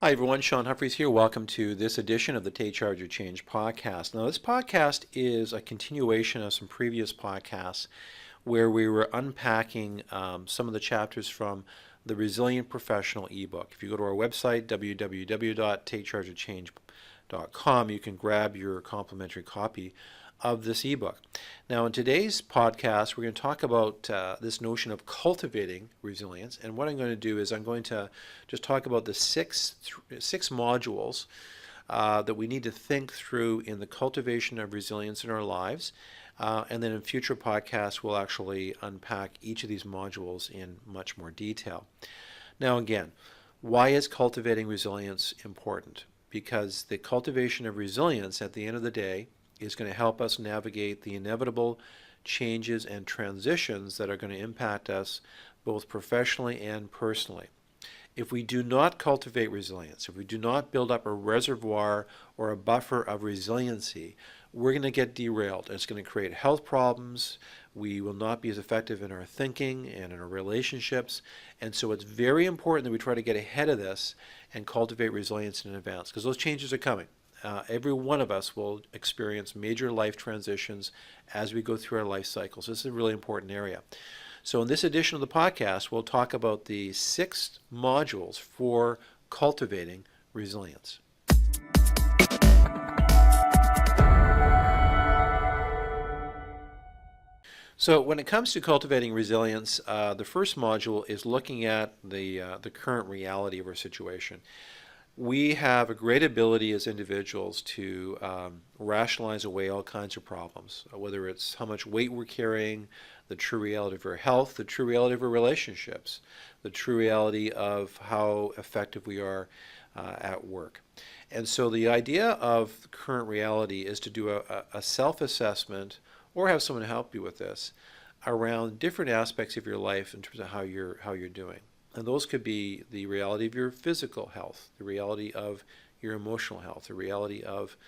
Hi everyone, Sean Humphreys here. Welcome to this edition of the Take Charge or Change podcast. Now, this podcast is a continuation of some previous podcasts where we were unpacking some of the chapters from the Resilient Professional ebook. If you go to our website, www.takechargeorchange.com, you can grab your complimentary copy of this ebook. Now, in today's podcast, we're going to talk about this notion of cultivating resilience. And what I'm going to do is I'm going to just talk about the six modules that we need to think through in the cultivation of resilience in our lives. And then in future podcasts, we'll actually unpack each of these modules in much more detail. Now, again, why is cultivating resilience important? Because the cultivation of resilience at the end of the day is going to help us navigate the inevitable changes and transitions that are going to impact us both professionally and personally. If we do not cultivate resilience, if we do not build up a reservoir or a buffer of resiliency, we're going to get derailed. It's going to create health problems. We will not be as effective in our thinking and in our relationships. And so it's very important that we try to get ahead of this and cultivate resilience in advance, because those changes are coming. Every one of us will experience major life transitions as we go through our life cycles. This is a really important area. So in this edition of the podcast, we'll talk about the 6 modules for cultivating resilience. So when it comes to cultivating resilience, the first module is looking at the current reality of our situation. We have a great ability as individuals to rationalize away all kinds of problems, whether it's how much weight we're carrying, the true reality of our health, the true reality of our relationships, the true reality of how effective we are at work. And so the idea of current reality is to do a self-assessment or have someone help you with this around different aspects of your life in terms of how you're doing. And those could be the reality of your physical health, the reality of your emotional health, the reality of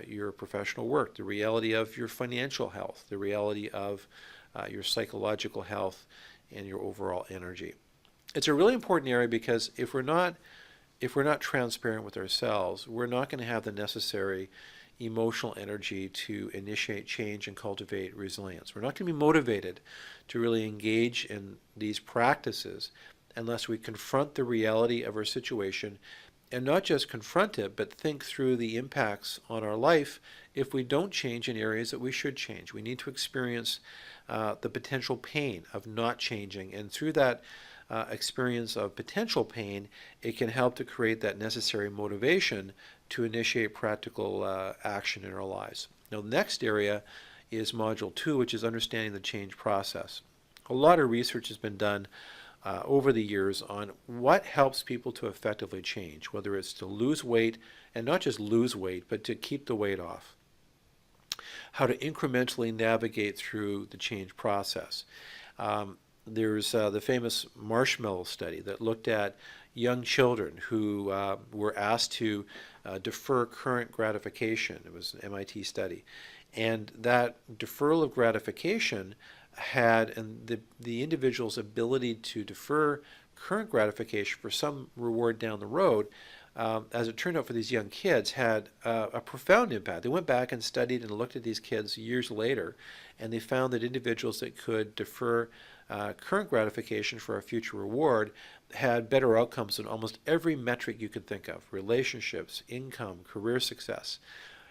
your professional work, the reality of your financial health, the reality of your psychological health, and your overall energy. It's a really important area because if we're not transparent with ourselves, we're not going to have the necessary emotional energy to initiate change and cultivate resilience. We're not going to be motivated to really engage in these practices unless we confront the reality of our situation, and not just confront it, but think through the impacts on our life if we don't change in areas that we should change. We need to experience the potential pain of not changing, and through that experience of potential pain, it can help to create that necessary motivation to initiate practical action in our lives. Now, the next area is Module 2, which is understanding the change process. A lot of research has been done over the years on what helps people to effectively change, whether it's to lose weight, and not just lose weight, but to keep the weight off. How to incrementally navigate through the change process. There's the famous marshmallow study that looked at young children who were asked to defer current gratification. It was an MIT study. And that deferral of gratification and the individual's ability to defer current gratification for some reward down the road, as it turned out for these young kids, had a profound impact. They went back and studied and looked at these kids years later, and they found that individuals that could defer current gratification for a future reward had better outcomes in almost every metric you could think of: relationships, income, career success.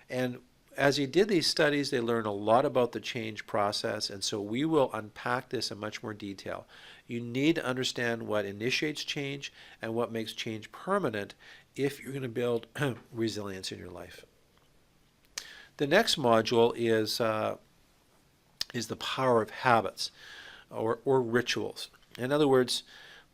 And as he did these studies, they learned a lot about the change process, and so we will unpack this in much more detail. You need to understand what initiates change and what makes change permanent if you're going to build resilience in your life. The next module is the power of habits or rituals. In other words,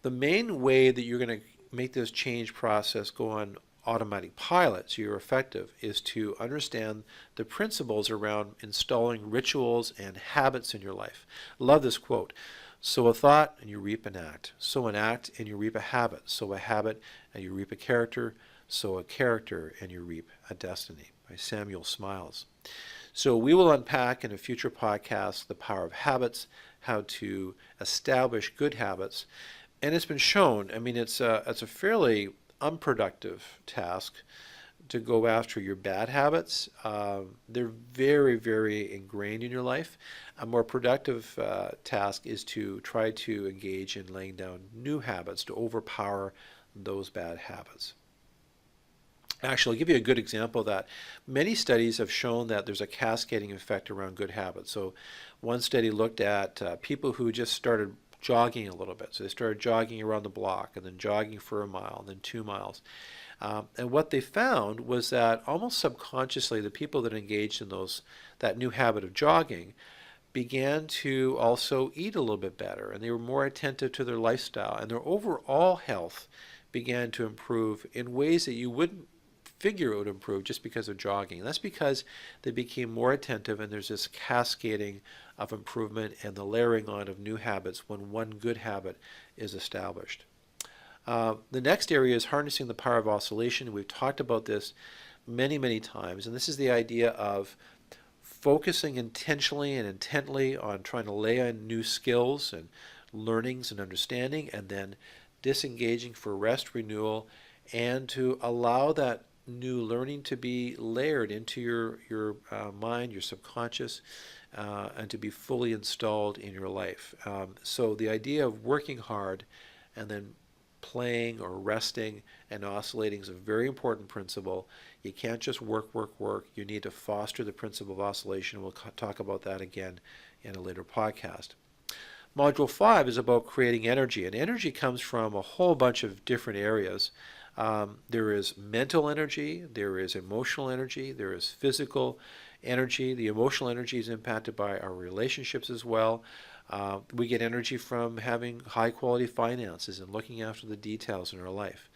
the main way that you're going to make this change process go on automatic pilot so you're effective is to understand the principles around installing rituals and habits in your life. Love this quote: sow a thought and you reap an act. Sow an act and you reap a habit. Sow a habit and you reap a character. Sow a character and you reap a destiny, by Samuel Smiles. So we will unpack in a future podcast the power of habits, how to establish good habits. And it's been shown, I mean, it's a fairly unproductive task to go after your bad habits. They're very, very ingrained in your life. A more productive task is to try to engage in laying down new habits to overpower those bad habits. Actually, I'll give you a good example of that. Many studies have shown that there's a cascading effect around good habits. So one study looked at people who just started jogging a little bit. So they started jogging around the block and then jogging for a mile and then 2 miles. And what they found was that almost subconsciously, the people that engaged in that new habit of jogging began to also eat a little bit better, and they were more attentive to their lifestyle, and their overall health began to improve in ways that you wouldn't figure it would improve just because of jogging. And that's because they became more attentive, and there's this cascading of improvement and the layering on of new habits when one good habit is established. The next area is harnessing the power of oscillation. We've talked about this many, many times, and this is the idea of focusing intentionally and intently on trying to lay on new skills and learnings and understanding, and then disengaging for rest, renewal, and to allow that new learning to be layered into your mind, your subconscious, and to be fully installed in your life. So the idea of working hard and then playing or resting and oscillating is a very important principle. You can't just work, work, work. You need to foster the principle of oscillation. We'll talk about that again in a later podcast. Module 5 is about creating energy, and energy comes from a whole bunch of different areas. There is mental energy, there is emotional energy, there is physical energy. The emotional energy is impacted by our relationships as well. We get energy from having high quality finances and looking after the details in our life.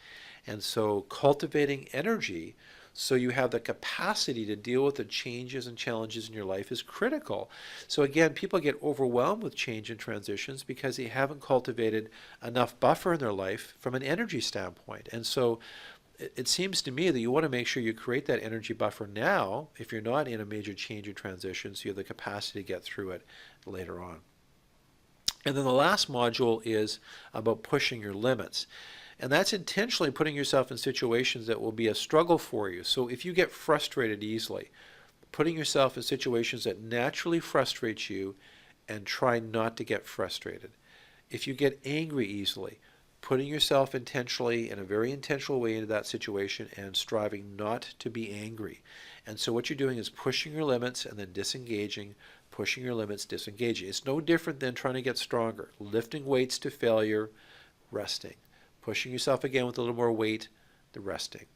And so cultivating energy so you have the capacity to deal with the changes and challenges in your life is critical. So again, people get overwhelmed with change and transitions because they haven't cultivated enough buffer in their life from an energy standpoint. And so it seems to me that you want to make sure you create that energy buffer now if you're not in a major change or transition, so you have the capacity to get through it later on. And then the last module is about pushing your limits. And that's intentionally putting yourself in situations that will be a struggle for you. So if you get frustrated easily, putting yourself in situations that naturally frustrate you and try not to get frustrated. If you get angry easily, putting yourself intentionally in a very intentional way into that situation and striving not to be angry. And so what you're doing is pushing your limits and then disengaging, pushing your limits, disengaging. It's no different than trying to get stronger. Lifting weights to failure, resting. Pushing yourself again with a little more weight, the resting.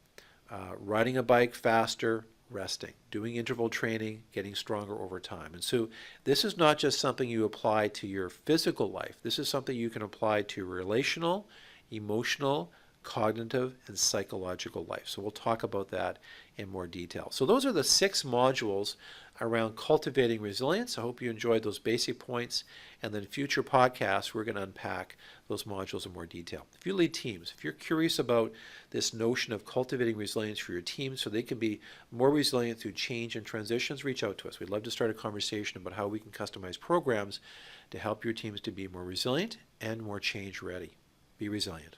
Riding a bike faster, resting. Doing interval training, getting stronger over time. And so this is not just something you apply to your physical life. This is something you can apply to relational, emotional, cognitive, and psychological life. So we'll talk about that in more detail. So those are the 6 modules around cultivating resilience. I hope you enjoyed those basic points, and then future podcasts we're going to unpack those modules in more detail. If you lead teams, if you're curious about this notion of cultivating resilience for your team so they can be more resilient through change and transitions, reach out to us. We'd love to start a conversation about how we can customize programs to help your teams to be more resilient and more change ready. Be resilient.